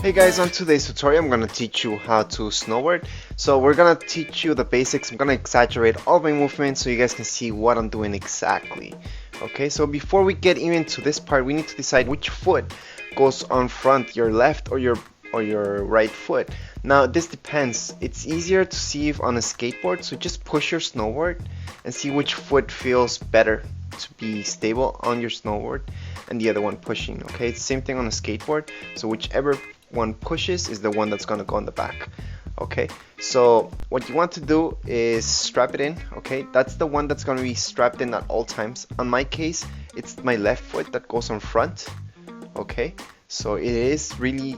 Hey guys, on today's tutorial I'm gonna teach you how to snowboard. So we're gonna teach you the basics. I'm gonna exaggerate all my movements so you guys can see what I'm doing exactly. Okay, so before we get even to this part, we need to decide which foot goes on front, your left or your right foot. Now this depends. It's easier to see if on a skateboard, so just push your snowboard and see which foot feels better to be stable on your snowboard and the other one pushing. Okay, it's the same thing on a skateboard, so whichever one pushes is the one that's gonna go on the back. Okay, so what you want to do is strap it in. Okay, that's the one that's gonna be strapped in at all times. On my case, it's my left foot that goes on front. Okay, so it is really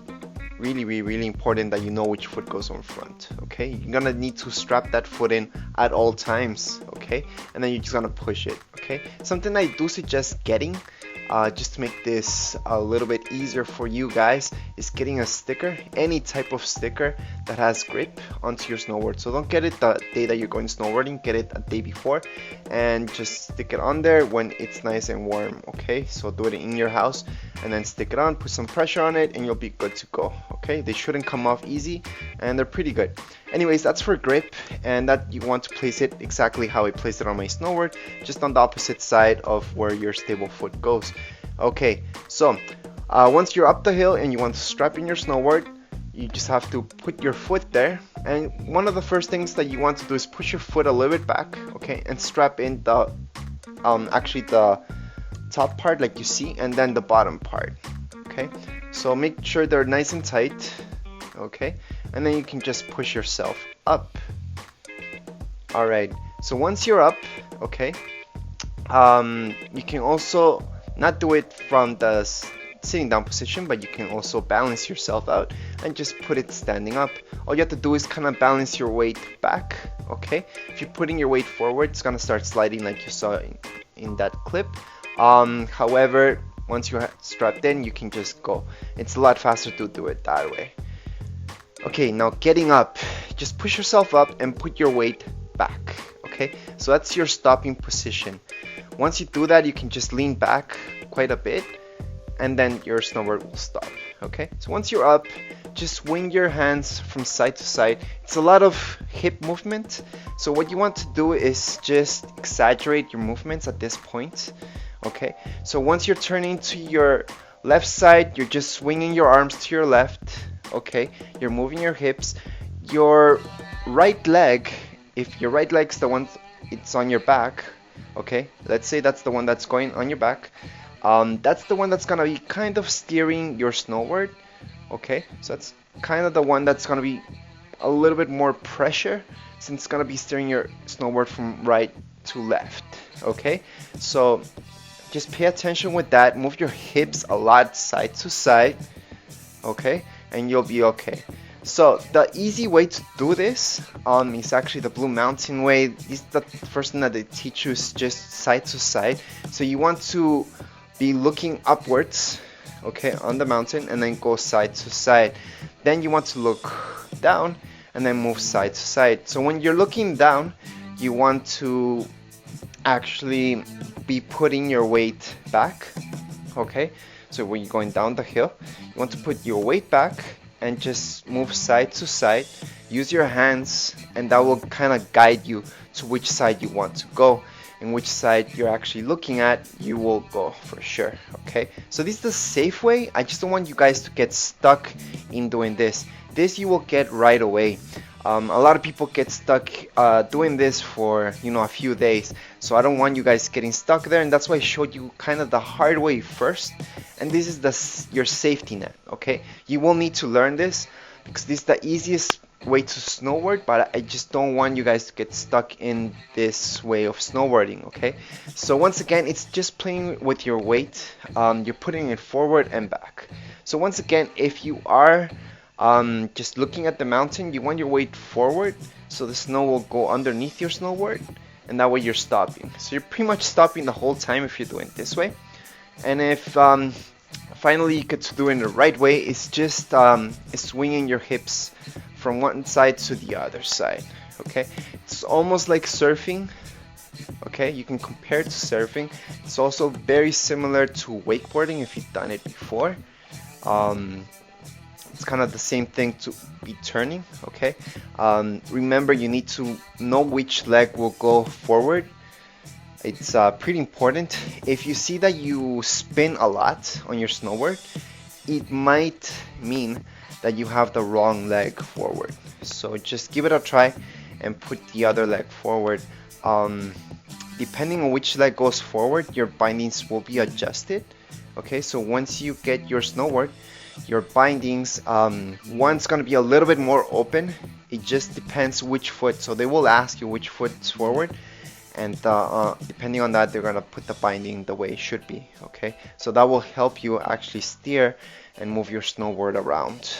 important that you know which foot goes on front. Okay, you're gonna need to strap that foot in at all times. Okay, and then you're just gonna push it. Okay, something I do suggest getting, just to make this a little bit easier for you guys, is getting a sticker, any type of sticker that has grip onto your snowboard. So don't get it the day that you're going snowboarding, get it a day before and just stick it on there when it's nice and warm. Okay, so do it in your house and then stick it on, put some pressure on it and you'll be good to go. Okay, they shouldn't come off easy and they're pretty good. Anyways, that's for grip, and that you want to place it exactly how I placed it on my snowboard, just on the opposite side of where your stable foot goes. Okay, so once you're up the hill and you want to strap in your snowboard, you just have to put your foot there, and one of the first things that you want to do is push your foot a little bit back, okay, and strap in the actually the top part like you see, and then the bottom part. Okay, so make sure they're nice and tight. Okay, and then you can just push yourself up. Alright, so once you're up, okay, you can also not do it from the sitting down position, but you can also balance yourself out and just put it standing up. All you have to do is kind of balance your weight back. Okay, if you're putting your weight forward, it's gonna start sliding like you saw in that clip. However, once you're strapped in, you can just go. It's a lot faster to do it that way. Okay, now getting up, just push yourself up and put your weight back. Okay, so that's your stopping position. Once you do that, you can just lean back quite a bit and then your snowboard will stop. Okay, so once you're up, just swing your hands from side to side. It's a lot of hip movement, so what you want to do is just exaggerate your movements at this point. Okay, so once you're turning to your left side, you're just swinging your arms to your left. Okay, you're moving your hips. Your right leg, if your right leg's the one it's on your back, okay, let's say that's the one that's going on your back, that's the one that's gonna be kind of steering your snowboard. Okay, so that's kind of the one that's gonna be a little bit more pressure, since it's gonna be steering your snowboard from right to left. Okay, so just pay attention with that. Move your hips a lot side to side. Okay, and you'll be okay. So the easy way to do this is actually the Blue Mountain way. This is the first thing that they teach you, is just side to side. So you want to be looking upwards, okay, on the mountain, and then go side to side. Then you want to look down and then move side to side. So when you're looking down, you want to actually be putting your weight back. Okay, so when you're going down the hill, you want to put your weight back and just move side to side. Use your hands, and that will kind of guide you to which side you want to go, and which side you're actually looking at, you will go for sure. Okay, so this is the safe way. I just don't want you guys to get stuck in doing this. This you will get right away. A lot of people get stuck doing this for a few days, so I don't want you guys getting stuck there, and that's why I showed you kind of the hard way first, and this is your safety net. Okay, you will need to learn this because this is the easiest way to snowboard, but I just don't want you guys to get stuck in this way of snowboarding. Okay, so once again, it's just playing with your weight. You're putting it forward and back. So once again, if you are just looking at the mountain, you want your weight forward so the snow will go underneath your snowboard, and that way you're stopping. So you're pretty much stopping the whole time if you're doing it this way. And if finally you get to do it in the right way, it's just swinging your hips from one side to the other side. Okay, it's almost like surfing. Okay, you can compare it to surfing. It's also very similar to wakeboarding if you've done it before. It's kind of the same thing to be turning, okay? Remember, you need to know which leg will go forward. It's pretty important. If you see that you spin a lot on your snowboard, it might mean that you have the wrong leg forward. So just give it a try and put the other leg forward. Depending on which leg goes forward, your bindings will be adjusted. Okay, so once you get your snowboard, your bindings, one's gonna be a little bit more open. It just depends which foot. So they will ask you which foot's forward, and depending on that, they're gonna put the binding the way it should be. Okay, so that will help you actually steer and move your snowboard around.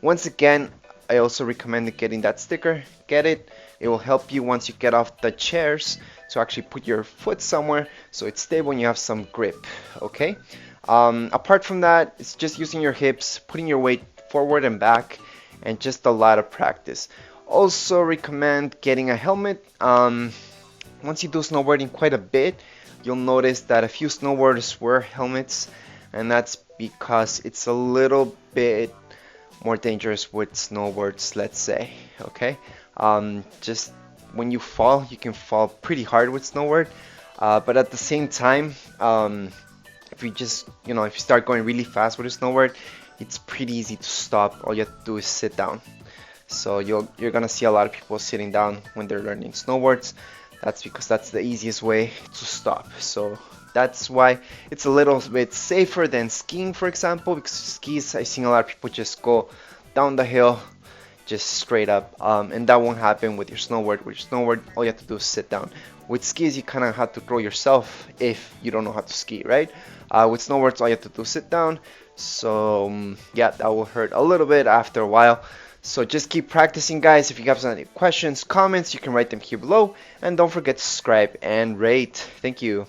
Once again, I also recommend getting that sticker. Get it. It will help you once you get off the chairs to actually put your foot somewhere so it's stable and you have some grip. Okay. Apart from that, it's just using your hips, putting your weight forward and back, and just a lot of practice. Also recommend getting a helmet. Once you do snowboarding quite a bit, you'll notice that a few snowboarders wear helmets, and that's because it's a little bit more dangerous with snowboards, let's say. Okay, just when you fall, you can fall pretty hard with snowboard, but at the same time, if you just, if you start going really fast with a snowboard, it's pretty easy to stop. All you have to do is sit down. So you're gonna see a lot of people sitting down when they're learning snowboards. That's because that's the easiest way to stop. So that's why it's a little bit safer than skiing, for example, because skis, I've seen a lot of people just go down the hill just straight up, and that won't happen with your snowboard. With your snowboard, all you have to do is sit down. With skis, you kind of have to throw yourself if you don't know how to ski, right? With snowboards, all you have to do is sit down. So yeah, that will hurt a little bit after a while. So just keep practicing, guys. If you have any questions, comments, you can write them here below. And don't forget to subscribe and rate. Thank you.